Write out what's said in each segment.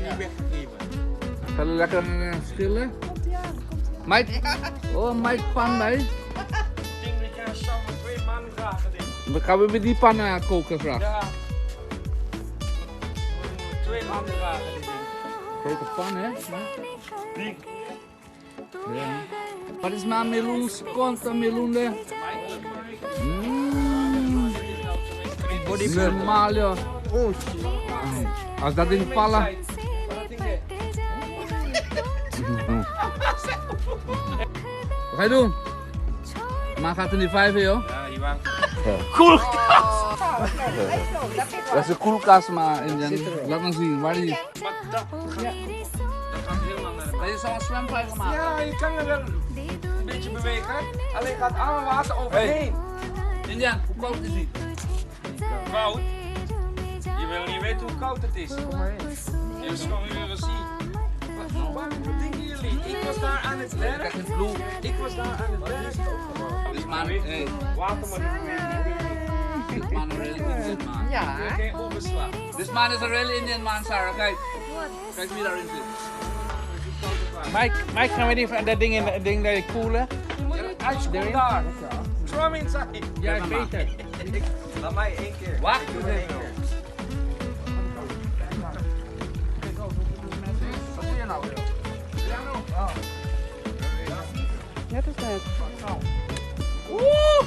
niet weggegeven. Gaan we lekker schillen? Mike, oh Mike pan bij. Ik denk dat jij samen 2 man graag gedaan. Dan gaan we met die pan koken graag. Ja. 2 man graag gedaan. Grote pan hè? Ja. Wat is maar meloen? Kont en meloen hè? Normaal joh. Als dat ding vallen. Wat ga je doen? Maar gaat er niet 5 joh? Ja, je wacht. Koelkast! Dat is een koelkast maar laat maar zien, waar die? Maar dat gaat helemaal naar de. Maar je zou een zwemvijver maken. Ja, je kan er wel een beetje bewegen. Alleen gaat alle water overheen. Indian, hoe koud is die? Koud? Je wil niet weten hoe koud het is. Je is gewoon willen zien. Wat denken jullie? Ik was daar aan het werk. Ik was daar aan het werk. This man, hey. Water maar niet. This man is a real Indian man. Ja. Geen overslag. This man is a real Indian man, Sarah. Kijk. Kijk wie daarin zit. Mike, gaan we die, dat ding in dat ding koelen? Uitspoel daar. Throw me inside. Ja, ik weet het. Laat mij 1 keer. Wacht Doe even. 1 keer. Wat zie je nou? Net als net.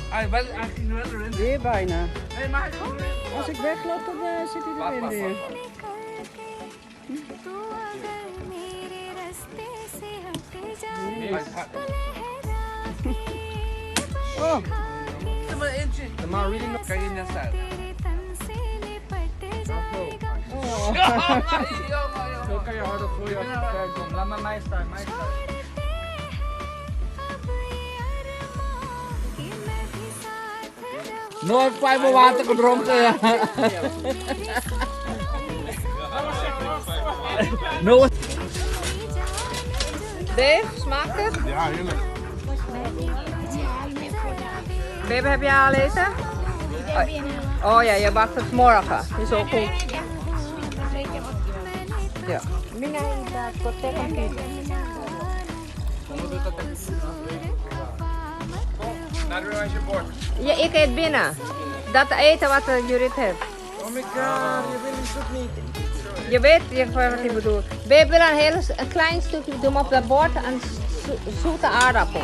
Hij ging nu wel erin. Weer bijna. Hé, maar hij gaat erin. Als ik wegloop, dan zit hij erin weer. Oh. Doe maar eentje. Maar reading nog. Kijk in dat stijl. Oh. Zo kan je harder groeien als je kijkt. Kom, laat maar mij staan, mij staan. Nooit 5 water gedronken. Nooit. Dave, smaakt het? Ja, heerlijk. Baby, heb jij al eten? Oh ja, je bakt het morgen. Is ook goed. Ja. Naar de je bord. Ja, ik eet binnen. Dat eten wat Judith heeft. Oh my god, je wil het niet. Je weet wat ik bedoel. Baby wil een klein stukje doen op dat bord en zoete aardappel.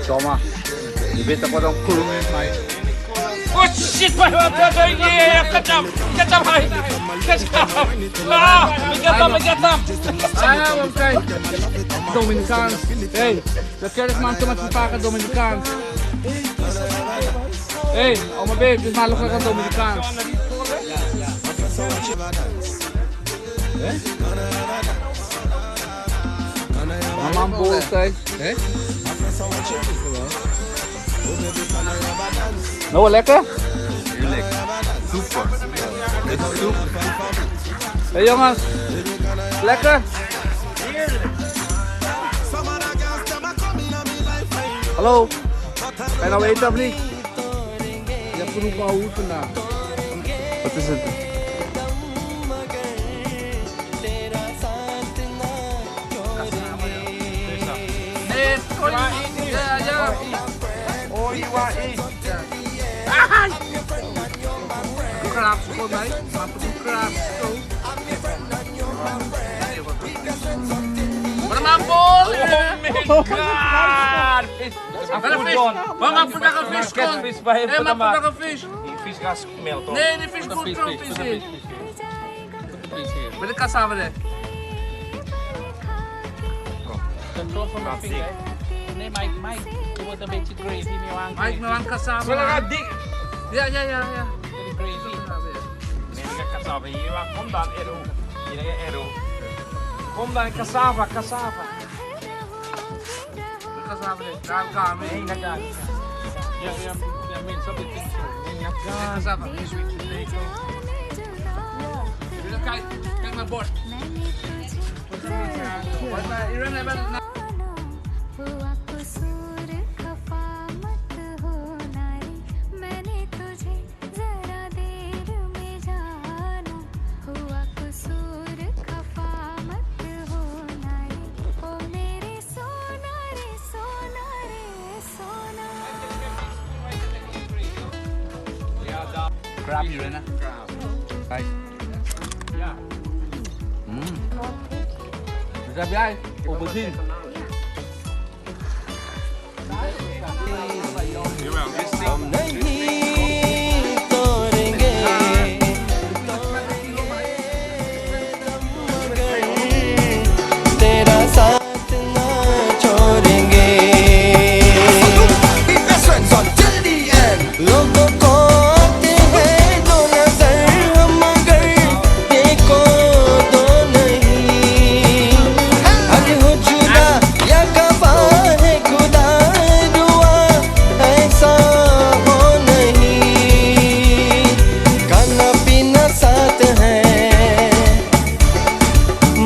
Toma. Je weet toch wat een koel is, maar... Oh shit, wat kacam. Kacam, hai. Kacam. Get hem. Ah, want kijk. Dominicaans. Hé, de kerkman komt met zijn vader Dominicaans. Hé, oh mijn baby, dit is maar nog een Dominicaans. Mama boos, kijk. Hé? Nou, lekker? Heerlijk. Super. Dit is soep. Hé jongens, lekker? Hallo? Ga je nou eten of niet? Je hebt genoeg oude hoed vandaag. Wat is het? Nee, ja. Oh, je wou eten. Doe graag voor mij, maar doe graag zo. Maar maar bol! Oh my god. Wel een vis! Waar maak je daar een vis van? Vis bij Nee, maak je daar een vis? Die vis gaat smelten. Nee, die vis komt erop in zin. Met de kassa weer. throw from my finger. Nee, Mike, je wordt een beetje gravy. Mike, me lang cassava. Zullen we dik? Ja. Gravy. Nee, ik ga cassava hier. Kom dan, Edo. Hier, Edo. Kom dan, cassava. Cassava dit. Daar gaan we. Nee, dat gaat. Ja, mensen op dit ding zo. Cassava. Geen sweet potato. Kijk naar het bord. Irene, hebben het nou? हुआ कसूर खफा मत होना रे मैंने तुझे जरा देर में जाना हुआ कसूर खफा मत होना रे ओ मेरे सोना रे सोना रे सोना Ja, daar. Crab, Irene. Kijk. Ja. Dus heb jij op het zien. Jawel, dit is ding. नहीं तोड़ेंगे तेरा साथ ना छोड़ेंगे लोगों को आते हैं दो नजर हम मगर देखो तो नहीं अरे हो जुदा या कफा है खुदा दुआ ऐसा हो नहीं खाना पीना साथ है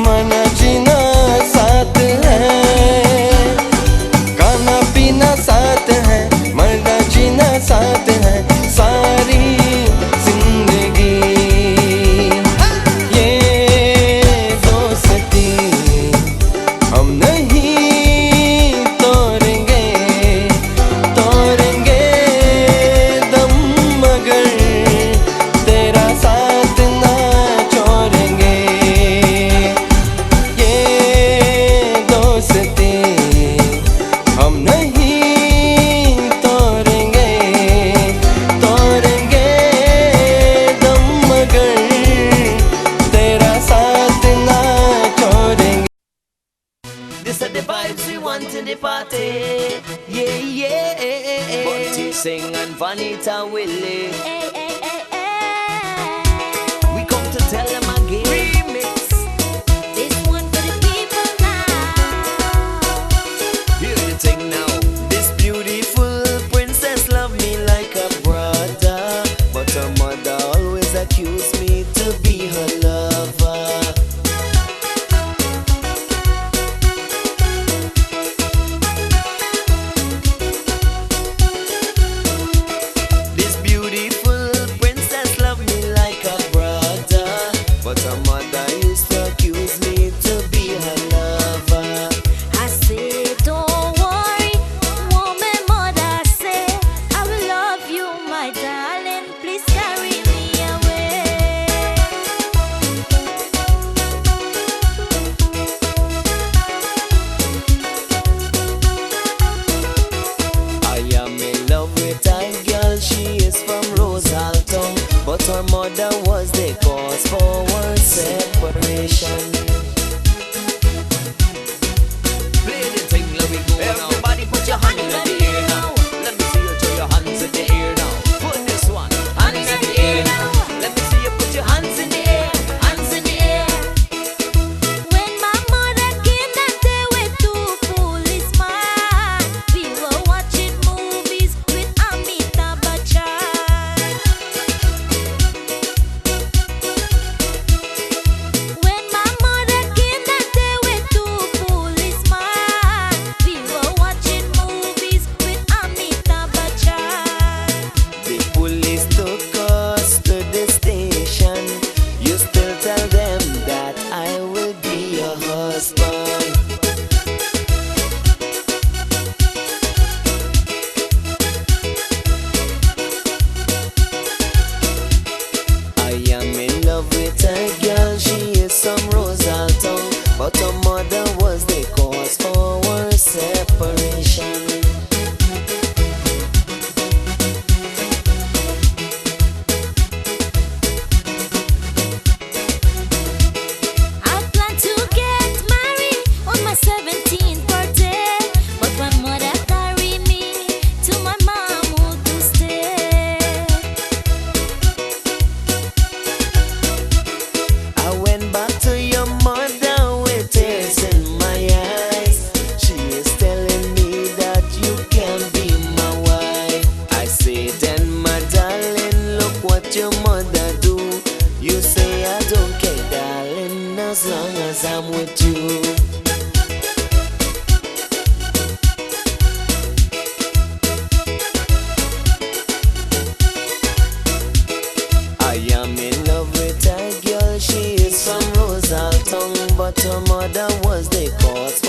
मना जीना साथ है खाना पीना साथ है मरना जीना साथ है सारी जिंदगी ये दोस्ती हम नहीं तोड़ेंगे तोड़ेंगे दम मगर तेरा साथ ना छोड़ेंगे ये दोस्ती हम नहीं तोड़ेंगे तोड़ेंगे दम मगर तेरा साथ ना छोड़ेंगे This are the vibes we want in the party. Yeah. Bunty Singh and Vanita Willie. We come to tell them again. Remix. this one for the people now Hear the thing now. This beautiful princess love me like a brother, but her mother always accused me to be her lover. This beautiful with you. I am in love with a girl, she is from Rosalton, but her mother was the cause